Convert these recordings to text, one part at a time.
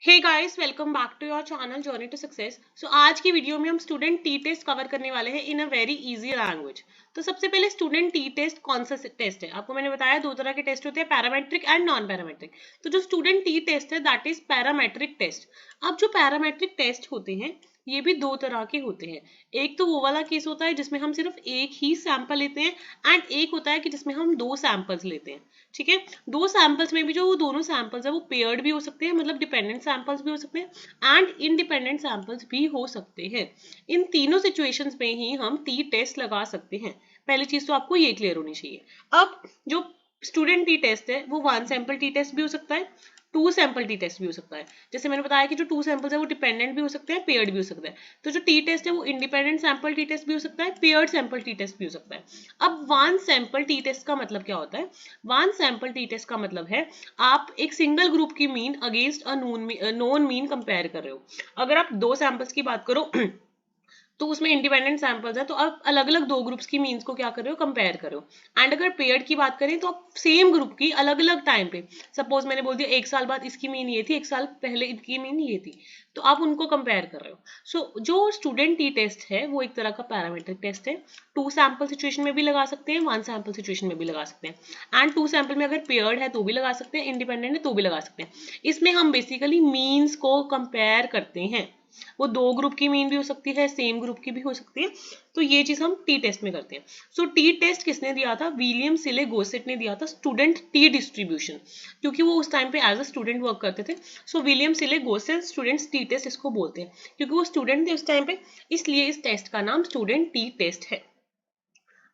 Hey guys, welcome back to your channel journey to success. So आज की video में हम स्टूडेंट टी टेस्ट कवर करने वाले हैं इन अ वेरी इजी लैंग्वेज। तो सबसे पहले स्टूडेंट टी टेस्ट कौन सा टेस्ट है? आपको मैंने बताया दो तरह के टेस्ट होते हैं, पैरामेट्रिक एंड नॉन पैरामेट्रिक। तो जो स्टूडेंट टी टेस्ट है दैट इज पैरामेट्रिक टेस्ट। अब जो पैरामेट्रिक टेस्ट होते हैं ये भी दो तरह के होते हैं। एक तो वो वाला केस होता है जिसमें हम सिर्फ एक ही सैंपल लेते हैं एंड एक होता है कि जिसमें हम दो सैंपल्स लेते हैं। ठीक है, दो सैंपल्स में भी जो वो दोनों सैंपल्स है वो पेयर्ड भी हो सकते हैं, मतलब डिपेंडेंट सैंपल्स भी हो सकते हैं एंड इंडिपेंडेंट सैंपल्स भी हो सकते हैं। इन तीनों सिचुएशंस में ही हम टी टेस्ट लगा सकते हैं। पहली चीज तो आपको ये क्लियर होनी चाहिए। अब जो स्टूडेंट टी टेस्ट है वो वन सैंपल टी टेस्ट भी हो सकता है, टू सैंपल टी टेस्ट भी हो सकता है। जैसे मैंने बताया कि जो टू सैंपल्स है वो डिपेंडेंट भी हो सकते हैं, पेयर्ड भी हो सकते हैं। तो जो टी टेस्ट है वो इंडिपेंडेंट सैंपल टी टेस्ट भी हो सकता है, पेयर्ड सैंपल टी टेस्ट भी हो सकता है। अब वन सैंपल टी टेस्ट का मतलब क्या होता है? वन सैंपल टी टेस्ट का मतलब है आप एक सिंगल ग्रुप की mean against a known mean compare कर रहे हो। अगर आप दो सैंपल्स की बात करो तो उसमें इंडिपेंडेंट सैंपल्स है, तो आप अलग अलग दो ग्रुप्स की मीन्स को क्या कर रहे हो, कंपेयर करो। एंड अगर पेयर्ड की बात करें तो आप सेम ग्रुप की अलग अलग टाइम पे, सपोज मैंने बोल दिया एक साल बाद इसकी मीन ये थी, एक साल पहले इसकी मीन ये थी, तो आप उनको कंपेयर कर रहे हो। सो जो स्टूडेंट टी टेस्ट है वो एक तरह का पैरामीट्रिक टेस्ट है। टू सैंपल सिचुएशन में भी लगा सकते हैं, वन सैंपल सिचुएशन में भी लगा सकते हैं एंड टू सैंपल में अगर पेयर्ड है तो भी लगा सकते हैं, इंडिपेंडेंट है तो भी लगा सकते हैं। इसमें हम बेसिकली मीन्स को कंपेयर करते हैं। वो दो ग्रुप की मीन भी हो सकती है, सेम ग्रुप की भी हो सकती है। तो ये चीज हम टी टेस्ट में करते हैं। सो टी टेस्ट किसने दिया था? विलियम सिले गोसेट ने दिया था, स्टूडेंट टी डिस्ट्रीब्यूशन, क्योंकि वो उस टाइम पे एज अ स्टूडेंट वर्क करते थे। सो विलियम सिले गोसेट स्टूडेंट्स टी टेस्ट इसको बोलते हैं, क्योंकि वो स्टूडेंट थे उस टाइम पे, इसलिए इस टेस्ट का नाम स्टूडेंट टी टेस्ट है।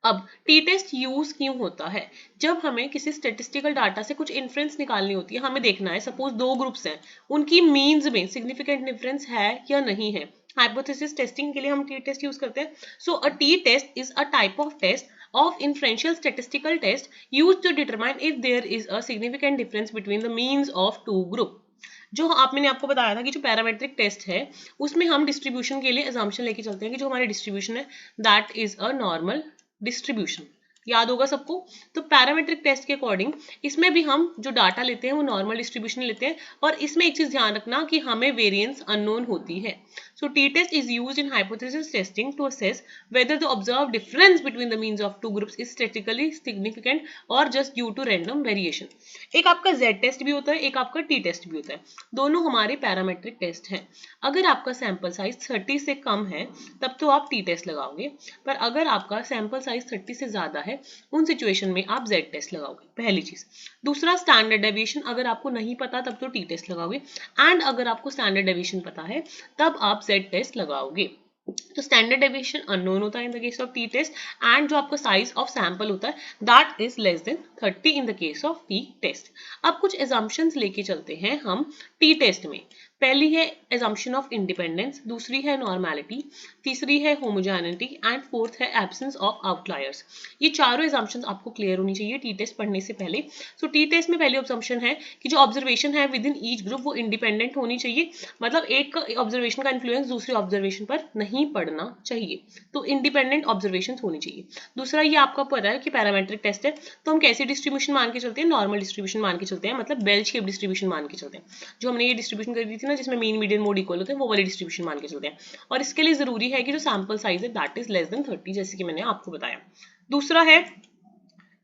अब टी टेस्ट यूज क्यों होता है? जब हमें किसी स्टेटिस्टिकल डाटा से कुछ इन्फ्रेंस निकालनी होती है, हमें देखना है सपोज दो ग्रुप्स हैं, उनकी मीन्स में सिग्निफिकेंट डिफरेंस है या नहीं है। हाइपोथेसिस टेस्टिंग के लिए हम टी टेस्ट यूज करते हैं। So a t test is a type of test of inferential statistical test used to determine if there is a significant difference between the means of two group। जो मैंने आपको बताया था कि जो parametric test है उसमें हम डिस्ट्रीब्यूशन के लिए assumption लेके चलते हैं कि जो हमारी डिस्ट्रीब्यूशन है that is a normal distribution. याद होगा सबको। तो पैरामेट्रिक टेस्ट के अकॉर्डिंग इसमें भी हम जो डाटा लेते हैं वो नॉर्मल डिस्ट्रीब्यूशन लेते हैं, और इसमें एक चीज ध्यान रखना कि हमें वेरिएंस अननोन होती है। So t test is used in hypothesis testing to assess whether the observed difference between the means of two groups is statistically significant or just due to random variation। एक आपका Z test भी होता है, एक आपका T test भी होता है, दोनों हमारे पैरामेट्रिक टेस्ट हैं। अगर आपका सैंपल साइज 30 से कम है तब तो आप टी टेस्ट लगाओगे, पर अगर आपका सैंपल साइज 30 से ज्यादा है उन सिचुएशन में आप Z टेस्ट लगाओगे, पहली चीज। दूसरा, स्टैंडर्ड डेविएशन अगर आपको नहीं पता तब तो टी टेस्ट लगाओगे, एंड अगर आपको स्टैंडर्ड डेविएशन पता है तब आप Z टेस्ट लगाओगे। तो स्टैंडर्ड डेविएशन अननोन होता है in the case of T test, and जो आपका साइज ऑफ सैंपल होता है that is less than 30 in the case of T test. अब कुछ एजम्पशंस लेके चलते हैं हम टी टेस्ट में। पहली है एजम्पशन ऑफ इंडिपेंडेंस, दूसरी है नॉर्मेलिटी, तीसरी है होमोजेनिटी एंड फोर्थ है एब्सेंस ऑफ आउटलायर्स। ये चारों एजम्पशंस आपको क्लियर होनी चाहिए टी टेस्ट पढ़ने से पहले। सो टी टेस्ट में पहली ऑब्जर्वेशन है कि जो ऑब्जर्वेशन है विद इन ईच ग्रुप वो इंडिपेंडेंट होनी चाहिए, मतलब एक ऑब्जर्वेशन का इन्फ्लुएंस दूसरे ऑब्जर्वेशन पर नहीं पड़ना चाहिए। तो इंडिपेंडेंट ऑब्जर्वेशन होनी चाहिए। दूसरा, ये आपका पता है कि पैरामेट्रिक टेस्ट है तो हम कैसी डिस्ट्रीब्यूशन मान के चलते हैं? नॉर्मल डिस्ट्रीब्यूशन मान के चलते हैं, मतलब बेल शेप डिस्ट्रीब्यूशन मान के चलते हैं। जो हमने ये डिस्ट्रीब्यूशन कर दी थी ना जिसमें मीन मीडियन मोड इक्वल होते हैं, वो वाली डिस्ट्रीब्यूशन मान के चलते हैं। और इसके लिए जरूरी है कि जो सैंपल साइज है दैट इज लेस देन 30, जैसे कि मैंने आपको बताया। दूसरा है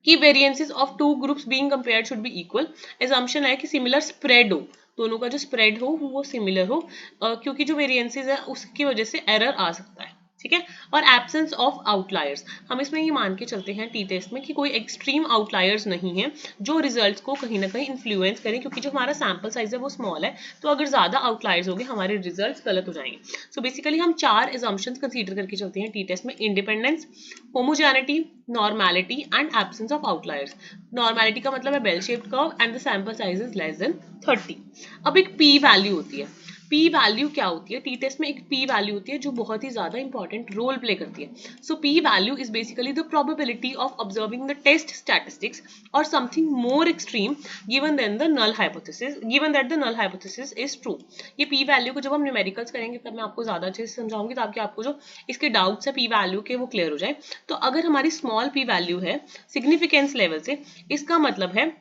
कि variances of two groups being compared should be equal. Assumption है कि सिमिलर स्प्रेड हो, दोनों का जो स्प्रेड हो वो सिमिलर हो, क्योंकि जो वेरिएंसेस है उसकी वजह से एरर आ सकता है। ठीक है, और एब्सेंस ऑफ आउटलायर्स, हम इसमें ये मान के चलते हैं टी टेस्ट में कि कोई एक्सट्रीम आउटलायर्स नहीं है जो रिजल्ट्स को कहीं ना कहीं इन्फ्लुएंस करें, क्योंकि जो हमारा सैंपल साइज है वो स्मॉल है, तो अगर ज्यादा आउटलायर्स होंगे हमारे रिजल्ट्स गलत हो जाएंगे। सो बेसिकली हम चार एजम्पशंस कंसीडर करके चलते हैं टी टेस्ट में: independence, homogeneity, normality and absence of outliers. Normality का मतलब है bell shaped curve and the sample size is less than 30। अब एक पी वैल्यू होती है। पी वैल्यू क्या होती है? टी टेस्ट में एक पी वैल्यू होती है जो बहुत ही ज्यादा इंपॉर्टेंट रोल प्ले करती है। So p value is basically the probability of observing the test statistics और something more extreme given then the null hypothesis, given that the null hypothesis is true. ये p value को जब हम numericals करेंगे तब मैं आपको ज्यादा अच्छे से समझाऊंगी, ताकि आपको जो इसके डाउट्स है पी वैल्यू के वो क्लियर हो जाए। तो अगर हमारी स्मॉल पी वैल्यू है सिग्निफिकेंस लेवल से, इसका मतलब है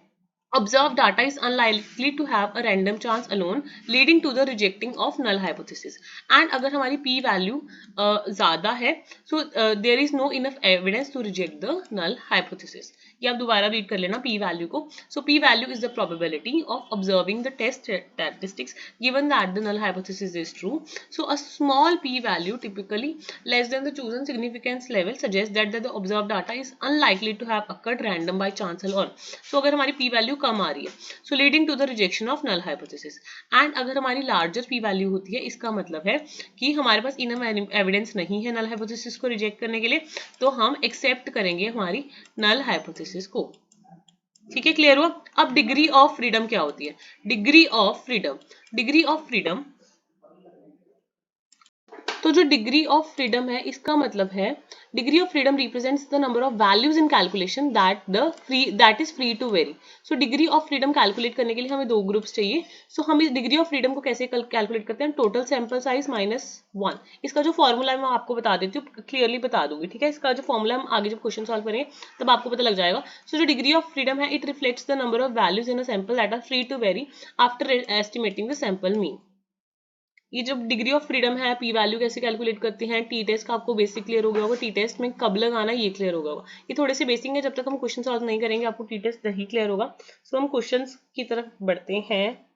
Observed data is unlikely to have a random chance alone, leading to the rejecting of null hypothesis. And अगर हमारी p value ज़्यादा है, so there is no enough evidence to reject the null hypothesis. ये आप दोबारा read कर लेना p value को. So p value is the probability of observing the test statistics given that the null hypothesis is true. So a small p value, typically less than the chosen significance level, suggests that the observed data is unlikely to have occurred random by chance alone. So अगर हमारी p value कम आ रही है, so leading to the rejection of null hypothesis. And अगर हमारी larger p value होती है, इसका मतलब है कि हमारे पास enough evidence नहीं है null hypothesis को reject करने के लिए, तो हम accept करेंगे हमारी null hypothesis को. ठीक है, क्लियर हुआ? अब डिग्री ऑफ फ्रीडम क्या होती है? डिग्री ऑफ फ्रीडम, तो जो डिग्री ऑफ फ्रीडम है, इसका मतलब है degree of freedom represents the number of values in calculation that is free to vary. So degree of freedom calculate करने के लिए हमें 2 ग्रुप्स चाहिए. सो हम इस डिग्री ऑफ फ्रीडम को कैसे कैलकुलेट करते हैं? Total sample size -1. इसका जो फॉर्मूला है मैं आपको बता देती हूँ, क्लियरली बता दूंगी. ठीक है, इसका जो फॉर्मूला हम आगे जब क्वेश्चन सॉल्व करेंगे तब आपको पता लग जाएगा. सो जो डिग्री ऑफ फ्रीडम है, it reflects the number of values in a sample that are free to vary after estimating the sample mean. ये जो डिग्री ऑफ फ्रीडम है, पी वैल्यू कैसे कैलकुलेट करते हैं, टी टेस्ट का आपको बेसिक क्लियर हो गया होगा, टी टेस्ट में कब लगाना ये क्लियर हो गया होगा. ये थोड़े से बेसिक है, जब तक हम क्वेश्चन सॉल्व नहीं करेंगे आपको टी टेस्ट नहीं क्लियर होगा. सो हम क्वेश्चंस की तरफ बढ़ते हैं.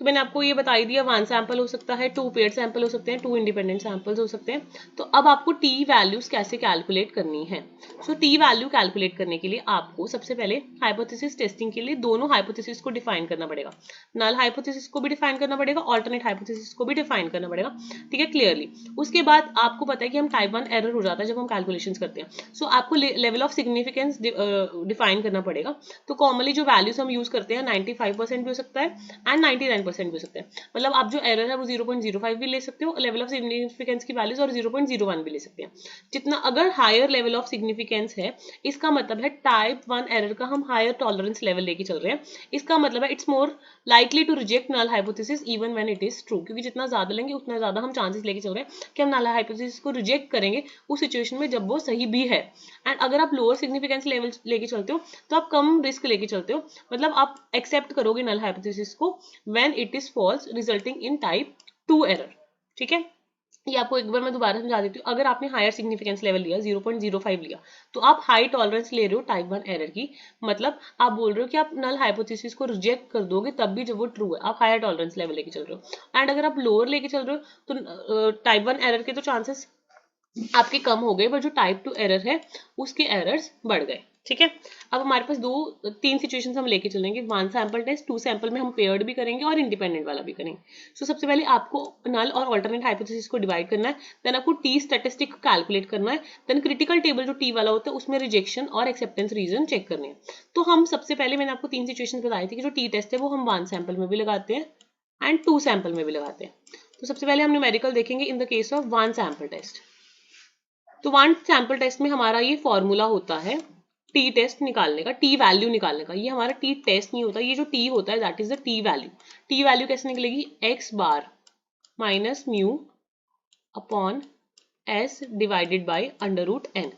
तो मैंने आपको ये बता ही दिया, 1 सैंपल हो सकता है, 2 पेड सैंपल हो सकते हैं, 2 इंडिपेंडेंट सैंपल्स हो सकते हैं. तो अब आपको टी वैल्यूज कैसे कैलकुलेट करनी है? सो टी वैल्यू कैलकुलेट करने के लिए आपको सबसे पहले हाइपोथेसिस टेस्टिंग के लिए दोनों हाइपोथेसिस को डिफाइन करना पड़ेगा. नल हाइपोथेसिस को भी डिफाइन करना पड़ेगा, ऑल्टरनेट हाइपोथेसिस को भी डिफाइन करना पड़ेगा. ठीक है, क्लियरली. उसके बाद आपको पता है कि हम टाइप 1 एरर हो जाता है जब हम कैलकुलेशंस करते हैं. सो आपको लेवल ऑफ सिग्निफिकेंस डिफाइन करना पड़ेगा. तो कॉमनली जो वैल्यूज हम यूज करते हैं 95% भी हो सकता है एंड 99% भी हो सकते हैं. मतलब आप जो एरर है वो 0.05 भी ले सकते हो, लेवल ऑफ सिग्निफिकेंस की वैल्यूज, और 0.01 भी ले सकते हैं. जितना अगर हायर लेवल ऑफ सिग्निफिकेंस है, इसका मतलब है टाइप 1 एरर का हम हायर टॉलरेंस लेवल लेके चल रहे हैं. इसका मतलब है it's more likely to reject null hypothesis even when it is true. क्योंकि जितना ज्यादा लेंगे उतना ज्यादा हम चांसेस लेके चल रहे हैं कि हम नल हाइपोथेसिस को रिजेक्ट करेंगे उस सिचुएशन में जब वो सही भी है. एंड अगर आप लोअर सिग्निफिकेंस लेवल लेके चलते हो तो आप कम रिस्क लेके चलते हो. मतलब आप एक्सेप्ट करोगे नल हाइपोथेसिस को when it is false resulting in type 2 error. ठीक है, ये आपको एक बार मैं दोबारा समझा देती हूँ. अगर आपने हायर सिग्निफिकेंस लेवल लिया 0.05 लिया, तो आप हाई टॉलरेंस ले रहे हो टाइप 1 एरर की. मतलब आप बोल रहे हो कि आप नल हाइपोथेसिस को रिजेक्ट कर दोगे तब भी जब वो ट्रू है. आप हायर टॉलरेंस लेवल लेके चल रहे हो. एंड अगर आप लोअर लेके चल रहे हो तो टाइप 1 एरर के तो चांसेस आपके कम हो गए, पर जो टाइप 2 एरर है उसके एरर्स बढ़ गए. ठीक है, अब हमारे पास 3 सिचुएशंस हम लेके चलेंगे. 1 सैंपल टेस्ट, 2 सैंपल में हम पेयर्ड भी करेंगे और इंडिपेंडेंट वाला भी करेंगे. सो सबसे पहले आपको नल और अल्टरनेट हाइपोथेसिस को डिवाइड करना है. देन आपको टी स्टैटिस्टिक को कैलकुलेट करना है. देन क्रिटिकल टेबल जो टी वाला होता है उसमें रिजेक्शन और एक्सेप्टेंस रीजन चेक करने हैं. तो हम सबसे पहले मैंने आपको 3 सिचुएशन बताई थी कि जो टी टेस्ट है वो हम 1 सैंपल में भी लगाते हैं एंड 2 सैंपल में भी लगाते हैं. तो सबसे पहले हम न्यूमेरिकल देखेंगे in the case of 1 sample test. तो 1 सैंपल टेस्ट में हमारा ये फॉर्मूला होता है टी टेस्ट निकालने का, टी वैल्यू निकालने का. ये हमारा टी टेस्ट नहीं होता, ये जो टी होता है that is the T value. T value कैसे निकलेगी? X bar minus mu upon S divided by under root N.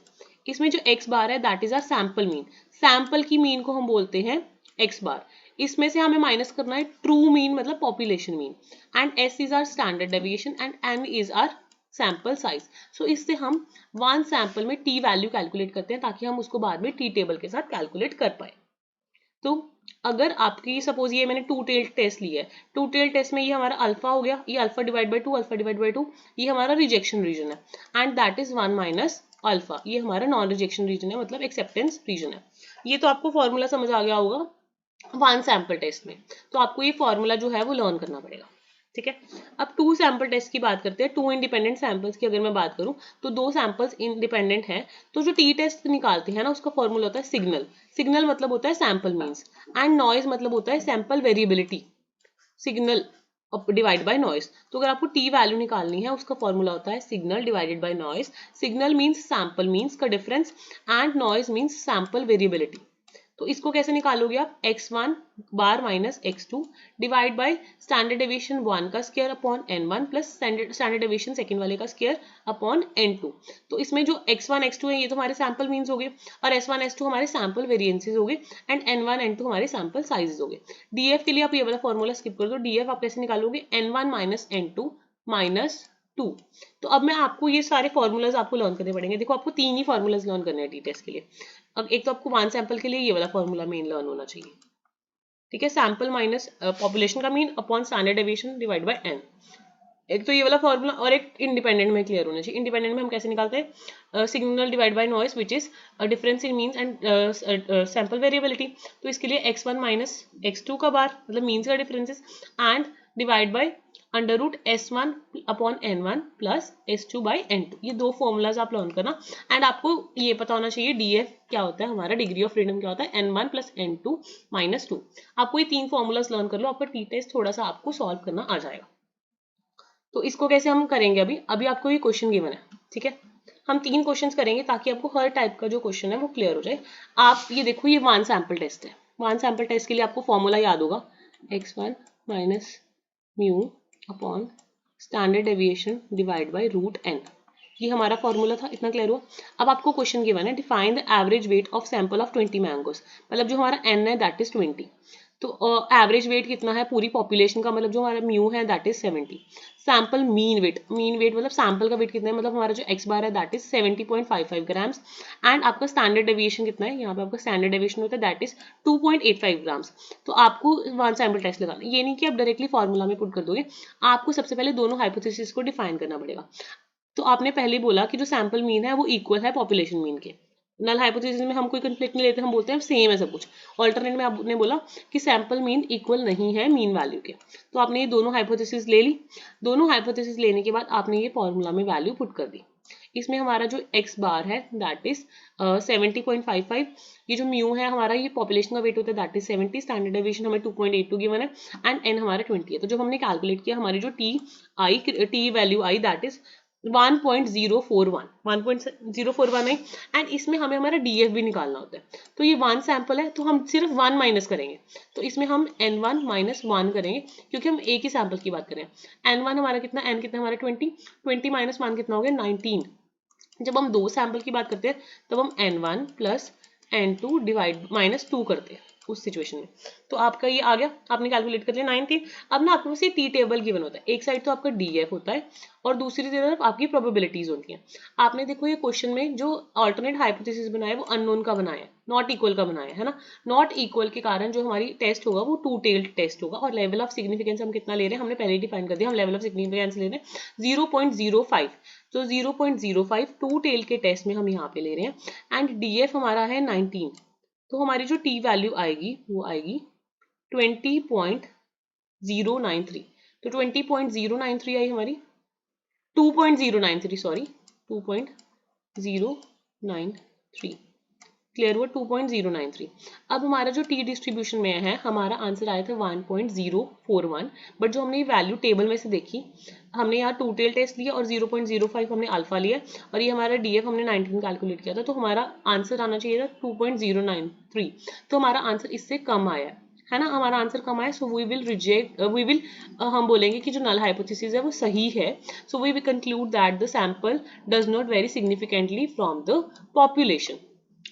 इसमें जो एक्स बार है that is our sample mean. Sample की मीन को हम बोलते हैं एक्स बार. इसमें से हमें माइनस करना है ट्रू मीन मतलब population mean. And s is our standard deviation and n is our sample size. So इससे हम 1 सैंपल में टी वैल्यू कैलकुलेट करते हैं ताकि हम उसको बाद में टी टेबल के साथ कैलकुलेट कर पाए. तो अगर आपकी सपोज ये मैंने 2 टेल टेस्ट लिया है, 2 टेल टेस्ट में ये हमारा अल्फा हो गया, ये alpha divide by 2, alpha divide by 2, ये हमारा रिजेक्शन रीजन है. And that is 1 minus alpha, ये हमारा नॉन रिजेक्शन रीजन है, मतलब एक्सेप्टेंस रीजन है. ये तो आपको फॉर्मूला समझ आ गया होगा 1 सैंपल टेस्ट में. तो आपको ये फॉर्मूला जो है वो लर्न करना पड़ेगा. ठीक है, अब 2 सैंपल टेस्ट की बात करते हैं. 2 इंडिपेंडेंट सैंपल्स की अगर मैं बात करूं तो 2 सैंपल्स इंडिपेंडेंट हैं. तो जो टी टेस्ट निकालते हैं ना उसका फॉर्मूला होता है सिग्नल. सिग्नल मतलब होता है सैंपल मीन्स एंड नॉइज मतलब होता है sample variability. Signal divide by noise. तो अगर आपको टी वैल्यू निकालनी है उसका फॉर्मूला होता है signal divided by noise. Signal means sample means का difference and noise means sample variability. तो इसको कैसे निकालोगे आप, x1 bar minus x2 divide by standard deviation 1 का square upon n1 plus standard deviation second वाले का स्क्वायर अपॉन n2। तो इसमें जो x1 x2 है ये तो हमारे सैंपल मीन्स हो गए, और s1 s2 हमारे सैंपल वेरिएंसेस हो गए, एंड n1 n2 हमारे सैंपल साइजेस हो गए। df के लिए आप ये वाला फॉर्मूला स्किप कर दो, df आप कैसे निकालोगे, n1 माइनस n2 माइनस 2। तो अब मैं आपको ये सारे फॉर्मूलाज आपको लर्न करने पड़ेंगे। देखो आपको 3 ही फॉर्मूलाज लर्न करने हैं टी टेस्ट के लिए। अब एक तो आपको 1 सैंपल के लिए ये वाला फॉर्मूला मेन लर्न होना चाहिए, ठीक है, सैंपल माइनस पॉपुलेशन का mean upon standard deviation divide bye n। एक तो ये वाला फॉर्मूला, और एक इंडिपेंडेंट में क्लियर होना चाहिए। इंडिपेंडेंट में हम कैसे निकालते हैं, signal divide by noise which is difference in means and sample variability. तो इसके लिए x1 माइनस x2 का बार मतलब मीन्स का differences and divide by under root s1 upon n1 plus s2 by n2। ये दो फॉर्मूलाज आप लर्न करना, एंड आपको ये पता होना चाहिए df क्या होता है, हमारा डिग्री ऑफ फ्रीडम क्या होता है, n1 प्लस n2 माइनस 2। आपको ये 3 फॉर्मूलाज लर्न कर लो, आपका टी टेस्ट थोड़ा सा आपको सॉल्व करना आ जाएगा। तो इसको कैसे हम करेंगे, अभी आपको ये क्वेश्चन गिवन है, ठीक है, हम 3 क्वेश्चंस करेंगे ताकि आपको हर टाइप का जो क्वेश्चन है वो क्लियर हो जाए। आप ये देखो, ये 1 सैंपल टेस्ट है। 1 सैंपल टेस्ट के लिए आपको फॉर्मूला याद होगा, x1 minus mu upon standard deviation divide by root n। ये हमारा फॉर्मूला था, इतना क्लियर हुआ। अब आपको क्वेश्चन गिवन है, define the average weight of sample of 20 mangoes, मतलब जो हमारा n है दैट इज 20। तो एवरेज वेट कितना है पूरी पॉपुलेशन का, मतलब जो हमारा म्यू है that is 70। Sample mean weight मतलब सैंपल का वेट कितना है, मतलब हमारा जो x बार है दैट इज 70.55 ग्राम्स, एंड आपका स्टैंडर्ड डेविएशन कितना है, यहाँ पे आपका स्टैंडर्ड डेविएशन होता है दैट इज 2.85 ग्राम्स। तो आपको 1 सैंपल टेस्ट लगाना, ये नहीं कि आप डायरेक्टली फॉर्मूला में पुट कर दोगे, आपको सबसे पहले दोनों हाइपोथेसिस को डिफाइन करना पड़ेगा। तो आपने पहले बोला कि जो सैंपल मीन है वो इक्वल है पॉपुलेशन मीन के। नल हाइपोथेसिस में हम कोई कंफ्लिक्ट नहीं लेते, हम बोलते हैं सेम है सब कुछ। ऑल्टरनेट में आपने बोला कि सैंपल मीन इक्वल नहीं है मीन वैल्यू के। तो आपने ये दोनों हाइपोथेसिस ले ली। दोनों हाइपोथेसिस लेने के बाद आपने ये फॉर्मूला में वैल्यू पुट कर दी। इसमें हमारा जो x बार है दैट इज 70.55, ये जो म्यू है हमारा ये पॉपुलेशन का वेट होता है दैट इज 70, स्टैंडर्ड डेविएशन हमें 2.82 गिवन है, एंड n हमारा 20 है। तो जब हमने कैलकुलेट किया हमारी जो T value I that is 1.041 है, एंड इसमें हमें हमारा डीएफ भी निकालना होता है। तो ये 1 सैंपल है तो हम सिर्फ 1 माइनस करेंगे, तो इसमें हम n1 माइनस 1 करेंगे क्योंकि हम एक ही सैंपल की बात करें। n1 हमारा कितना, n कितना हमारा 20 माइनस 1 कितना हो गया 19। जब हम 2 सैंपल की बात करते हैं तब हम n1 plus n2 divide minus 2 करते हैं उस सिचुएशन में। तो आपका ये आ गया, आपने कैलकुलेट कर लिया 19। अब ना आपके पास ये टी टेबल गिवन होता है, एक साइड तो आपका डीएफ होता है और दूसरी तरफ आपकी प्रोबेबिलिटीज होती हैं। आपने देखो ये क्वेश्चन में जो अल्टरनेट हाइपोथेसिस बनाया वो अननोन का बनाया है, नॉट इक्वल का बनाया है ना। नॉट इक्वल के कारण जो हमारी टेस्ट होगा वो 2 टेल्ड टेस्ट होगा, और लेवल ऑफ सिग्निफिकेंस हम कितना ले रहे हैं हमने पहले ही डिफाइन कर दिया, हम लेवल ऑफ सिग्निफिकेंस ले रहे हैं 0.05। तो 0.05 2 टेल के टेस्ट में हम यहाँ पे ले रहे हैं, एंड डीएफ हमारा है 19। तो हमारी जो टी वैल्यू आएगी वो आएगी 20.093। तो 20.093 आई हमारी, 2.093 सॉरी 2.093, क्लियर हुआ 2.093। अब हमारा जो टी डिस्ट्रीब्यूशन में है हमारा आंसर आया था 1.041, बट जो हमने वैल्यू टेबल में से देखी, हमने यहाँ 2 टेल टेस्ट लिया और 0.05 हमने अल्फा लिया, और ये हमारा डीएफ हमने 19 कैलकुलेट किया था, तो हमारा आंसर आना चाहिए था 2.093। तो हमारा आंसर इससे कम आया है ना, हमारा आंसर कम आया। सो वी विल हम बोलेंगे कि जो नल हाइपोथेसिस है वो सही है। So we will conclude that the sample does not vary significantly from the population.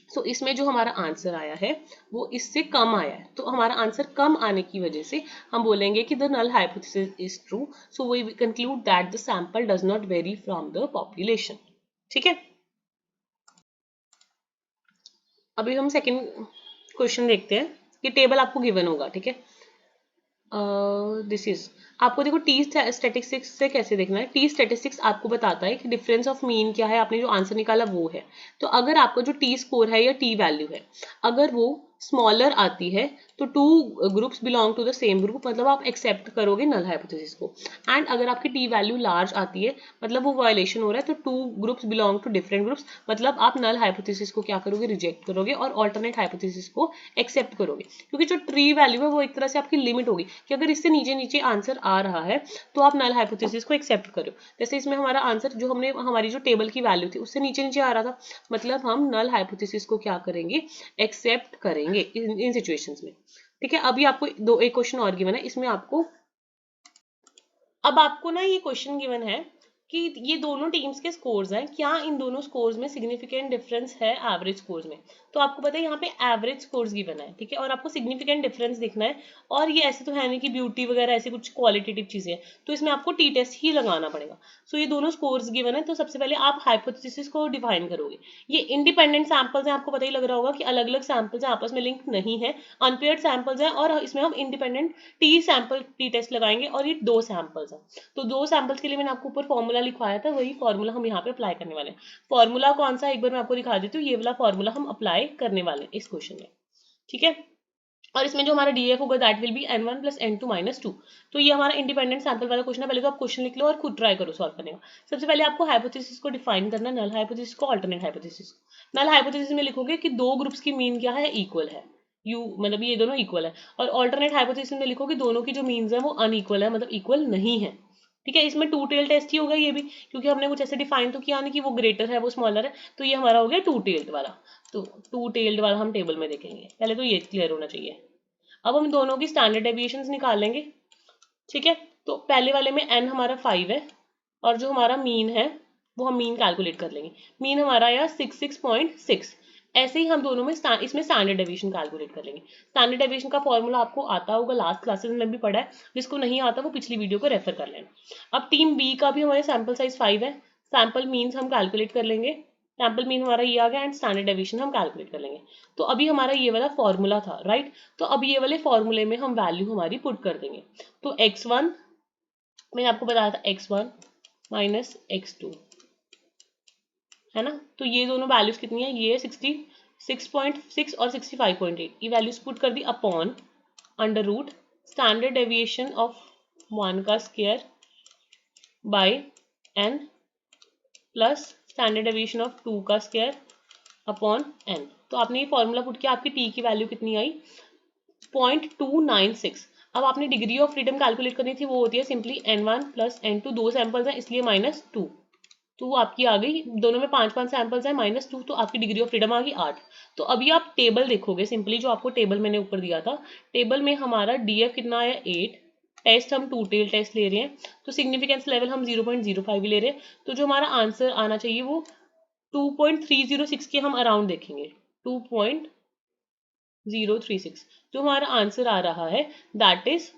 So इसमें जो हमारा आंसर आया है वो इससे कम आया है, तो हमारा आंसर कम आने की वजह से हम बोलेंगे कि the null hypothesis is true. So we conclude that the sample does not vary from the population. ठीक है, अभी हम सेकंड क्वेश्चन देखते हैं। ये टेबल आपको गिवन होगा, ठीक है, दिस इज आपको देखो टी स्टैटिस्टिक्स से कैसे देखना है। टी स्टैटिस्टिक्स आपको बताता है कि डिफरेंस ऑफ मीन क्या है, आपने जो आंसर निकाला वो है। तो अगर आपका जो टी स्कोर है या टी वैल्यू है अगर वो स्मॉलर आती है तो 2 groups belong to the same group, मतलब आप एक्सेप्ट करोगे नल हाइपोथेसिस को। एंड अगर आपकी टी वैल्यू लार्ज आती है मतलब वो वायलेशन हो रहा है, तो 2 groups belong to different groups, मतलब आप नल हाइपोथेसिस को क्या करोगे, रिजेक्ट करोगे और ऑल्टरनेट हाइपोथेसिस को एक्सेप्ट करोगे। क्योंकि जो ट्री वैल्यू है वो एक तरह से आपकी लिमिट होगी कि अगर इससे नीचे नीचे आंसर आ रहा है तो आप नल हाइपोथेसिस को एक्सेप्ट करो। जैसे इसमें हमारा आंसर जो हमने हमारी जो टेबल की वैल्यू थी उससे नीचे नीचे आ रहा था, मतलब हम नल हाइपोथेसिस को क्या करेंगे, एक्सेप्ट करेंगे। करेंगे इन सिचुएशंस में। ठीक है, अभी आपको एक क्वेश्चन और गिवन है, इसमें अब आपको ना ये क्वेश्चन गिवन है कि ये दोनों टीम्स के स्कोर्स हैं, क्या इन दोनों स्कोर्स में सिग्निफिकेंट डिफरेंस है एवरेज स्कोर्स में। तो आपको पता है यहाँ पे एवरेज स्कोर्स गिवन है, ठीक है, और आपको सिग्निफिकेंट डिफरेंस देखना है। और ये ऐसे तो है नहीं कि ब्यूटी वगैरह ऐसी कुछ क्वालिटेटिव चीजें हैं, तो इसमें आपको टी टेस्ट ही लगाना पड़ेगा। सो ये दोनों स्कोर्स गिवन है, तो सबसे पहले आप हाइपोथेसिस को डिफाइन करोगे। ये इंडिपेंडेंट सैंपल्स हैं, आपको पता ही लग रहा होगा कि अलग अलग सैंपल्स हैं, आपस में लिंक नहीं है, अनपेयर्ड सैंपल्स हैं, और इसमें हम इंडिपेंडेंट टी टेस्ट लगाएंगे, और ये 2 सैंपल्स हैं। तो 2 सैंपल्स के लिए मैंने आपको ऊपर फॉर्मूला लिखवाया था, वही फॉर्मूला हम यहाँ पे अप्लाई करने वाले हैं। फॉर्मूला कौन सा, एक बार मैं आपको दिखा देती हूँ, ये वाला फॉर्मूला हम अप्लाई करने वाले हैं इस क्वेश्चन में। ठीक है, और इसमें जो हमारा डीएफ होगा that will be n1 + n2 - 2। तो ये हमारा इंडिपेंडेंट सैंपल वाला क्वेश्चन है। पहले तो आप क्वेश्चन लिख लो और खुद ट्राई करो सॉल्व करने का। सबसे पहले आपको हाइपोथेसिस को डिफाइन करना, नल हाइपोथेसिस को, अल्टरनेट हाइपोथेसिस। नल हाइपोथेसिस में लिखोगे कि 2 ग्रुप्स की मीन क्या है, इक्वल है, मतलब ये दोनों इक्वल है। और अल्टरनेट हाइपोथेसिस में लिखो कि दोनों की जो मीन्स है वो अनइक्वल है, मतलब इक्वल नहीं है। ठीक है, इसमें 2 टेल टेस्ट ही होगा ये भी, क्योंकि हमने कुछ ऐसे डिफाइन तो किया नहीं कि वो ग्रेटर है वो स्मॉलर है, तो ये हमारा हो गया 2 टेल्ड वाला। तो 2 टेल्ड वाला हम टेबल में देखेंगे, पहले तो ये क्लियर होना चाहिए। अब हम दोनों की स्टैंडर्ड डेविएशंस निकाल लेंगे। ठीक है, तो पहले वाले में n हमारा 5 है, और जो हमारा मीन है वो हम मीन कैलकुलेट कर लेंगे। मीन हमारा आया 66.6। ऐसे ही हम दोनों में इसमें स्टैंडर्ड डेविएशन कैलकुलेट कर लेंगे। स्टैंडर्ड डेविएशन का फॉर्मूला आपको आता होगा, लास्ट क्लासेस में भी पढ़ा है, जिसको नहीं आता वो पिछली वीडियो को रेफर कर लेना। अब टीम बी का भी हमारे सैंपल साइज 5 है, सैंपल मीन्स हम कैलकुलेट कर लेंगे। सैंपल मीन हमारा ये आ गया, एंड स्टैंडर्ड डेविएशन हम कैलकुलेट कर लेंगे। तो अभी हमारा ये वाला फॉर्मूला था, राइट। तो अब ये वाले फॉर्मूले में हम वैल्यू हमारी पुट कर देंगे। तो x1 मैंने आपको बताया था, x1 - x2 है ना। तो ये दोनों वैल्यूज कितनी है, ये 66.6 और 65.8, ये वैल्यूज पुट कर दी upon under root standard deviation of 1 का square by n plus standard deviation of 2 का स्क्वायर अपॉन n। तो आपने ये फॉर्मूला पुट किया, आपकी t की वैल्यू कितनी आई, 0.296। अब आपने डिग्री ऑफ फ्रीडम कैलकुलेट करनी थी, वो होती है सिंपली n1 + n2, 2 सैंपल्स हैं इसलिए -2। तो वो आपकी आ गई, दोनों में 5 सैंपल्स हैं, -2, तो आपकी डिग्री ऑफ फ्रीडम आ गई 8। तो अभी आप टेबल देखोगे, सिंपली जो आपको टेबल मैंने ऊपर दिया था, टेबल में हमारा डीएफ कितना आया 8, टेस्ट हम 2 टेल टेस्ट ले रहे हैं, तो सिग्निफिकेंस लेवल हम 0.05 ही ले रहे हैं। तो जो हमारा आंसर आना चाहिए वो 2.306 के हम अराउंड देखेंगे, 2.036 जो हमारा आंसर आ रहा है दैट इज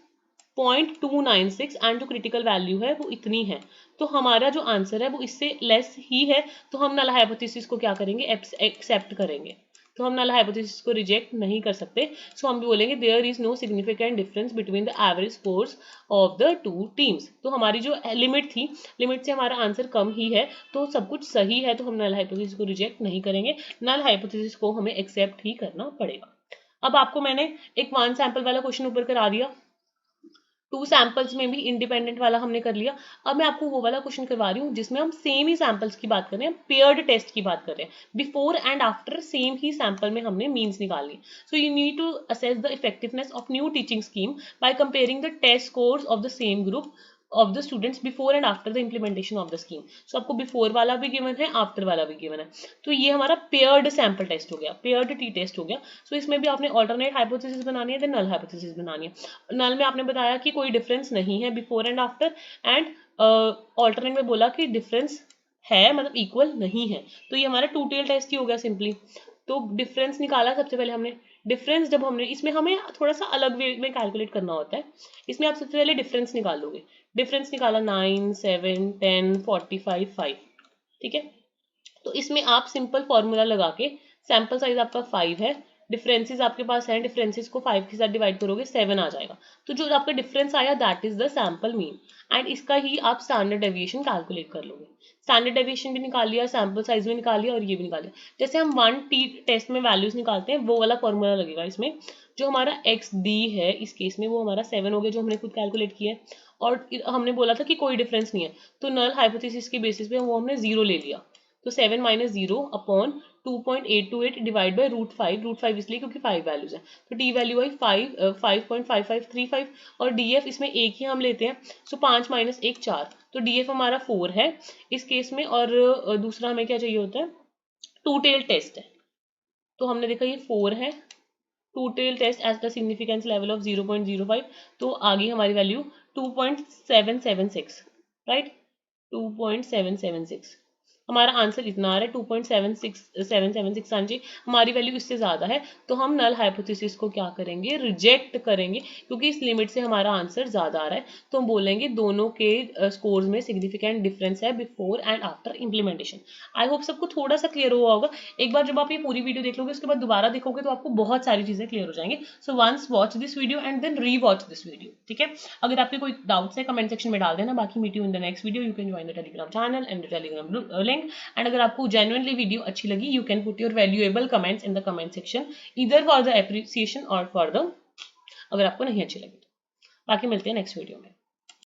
0.296, एंड जो क्रिटिकल वैल्यू है वो इतनी है। तो हमारा जो आंसर है वो इससे लेस ही है, तो हम नल हाइपोथेसिस को क्या करेंगे, एक्सेप्ट करेंगे। तो हम नल हाइपोथेसिस को रिजेक्ट नहीं कर सकते। सो हम भी बोलेंगे there is no significant difference between the average scores of the 2 teams. तो हमारी जो लिमिट थी, लिमिट से हमारा आंसर कम ही है, तो सब कुछ सही है, तो हम नल हाइपोथेसिस को रिजेक्ट नहीं करेंगे, नल हाइपोथेसिस को हमें एक्सेप्ट ही करना पड़ेगा। अब आपको मैंने एक 1 सैंपल वाला क्वेश्चन ऊपर करा दिया, 2 सैंपल्स में भी इंडिपेंडेंट वाला हमने कर लिया। अब मैं आपको वो वाला क्वेश्चन करवा रही हूँ जिसमें हम सेम ही सैंपल्स की बात कर रहे हैं, पेयर्ड टेस्ट की बात कर रहे हैं, बिफोर एंड आफ्टर सेम ही सैंपल में हमने मीन्स निकाल ली। So you need to assess the effectiveness of new teaching scheme by comparing the test scores of the same group of the students before and after the implementation of the scheme. So आपको before वाला भी given है, after वाला भी given है। तो ये हमारा पेयर्ड सैंपल टेस्ट हो गया, पेयर्ड टी टेस्ट हो गया। सो इसमें भी आपने ऑल्टरनेट हाइपोथेसिस बनानी है, देन नल हाइपोथेसिस बनानी है। नल में आपने बताया कि कोई डिफरेंस नहीं है before and after, and alternate में बोला कि डिफरेंस है, मतलब इक्वल नहीं है। तो ये हमारा 2 टेल टेस्ट ही हो गया सिंपली। तो डिफरेंस निकाला सबसे पहले हमने, डिफरेंस जब हमने, इसमें हमें थोड़ा सा अलग वे में कैलकुलेट करना होता है। इसमें आप सबसे पहले डिफरेंस निकाल लोगे, डिफरेंस निकाला 9, 7, 10, 45, 5। ठीक है, तो इसमें आप सिंपल फॉर्मूला लगा के, सैंपल साइज आपका 5 है, डिफरेंसेस आपके पास हैं, डिफरेंसेस को 5 के साथ डिवाइड करोगे 7 आ जाएगा। तो जो आपका डिफरेंस आया that is the sample mean, and इसका ही आप स्टैंडर्ड डेविएशन कैलकुलेट कर लोगे। स्टैंडर्ड डेविएशन भी निकाल लिया, सैंपल साइज भी निकाल लिया, और ये भी निकाल लिया। जैसे हम 1 टी टेस्ट में वैल्यूज निकालते हैं, वो वाला फॉर्मूला लगेगा इसमें। जो हमारा एक्स डी है इस केस में, वो हमारा 7 हो गया, जो हमने खुद कैलकुलेट किया है, और हमने बोला था कि कोई डिफरेंस नहीं है, तो नल हाइपोथेसिस के बेसिस पे वो हमने 0 ले लिया। तो 7 - 0 अपॉन 2.828 डिवाइड बाई √5, √5 इसलिए क्योंकि 5 वैल्यूज है, तो टी वैल्यू आई 5.5535, और डीएफ इसमें एक ही हम लेते हैं। सो 5 - 1 4, तो डीएफ हमारा 4 है इस केस में, और दूसरा हमें क्या चाहिए होता है, 2 टेल टेस्ट है। तो हमने देखा ये 4 है, total test at the significance level of 0.05, तो आ गई हमारी वैल्यू 2.776, राइट, 2.776। हमारा आंसर इतना आ रहा है 2.76776। हाँ जी, हमारी वैल्यू इससे ज़्यादा है, तो हम नल हाइपोथेसिस को क्या करेंगे, रिजेक्ट करेंगे, क्योंकि इस लिमिट से हमारा आंसर ज़्यादा आ रहा है। तो हम बोलेंगे दोनों के स्कोर्स में सिग्निफिकेंट डिफरेंस है before and after implementation. I hope सबको थोड़ा सा क्लियर हुआ होगा। एक बार जब आप ये पूरी वीडियो देख लोगे, उसके बाद दोबारा देखोगे तो आपको बहुत सारी चीज़ें क्लियर हो जाएंगे। So once watch this video and then rewatch this video, ठीक है। अगर आपके कोई डाउट्स है कमेंट सेक्शन में डाल देना। बाकी meet you in the next video. You can join the telegram channel and the telegram link. And अगर आपको जेन्युइनली वीडियो अच्छी लगी, you can put your valuable comments in the comment section, either for the appreciation or for the, अगर आपको नहीं अच्छी लगी तो। बाकी मिलते हैं नेक्स्ट वीडियो में।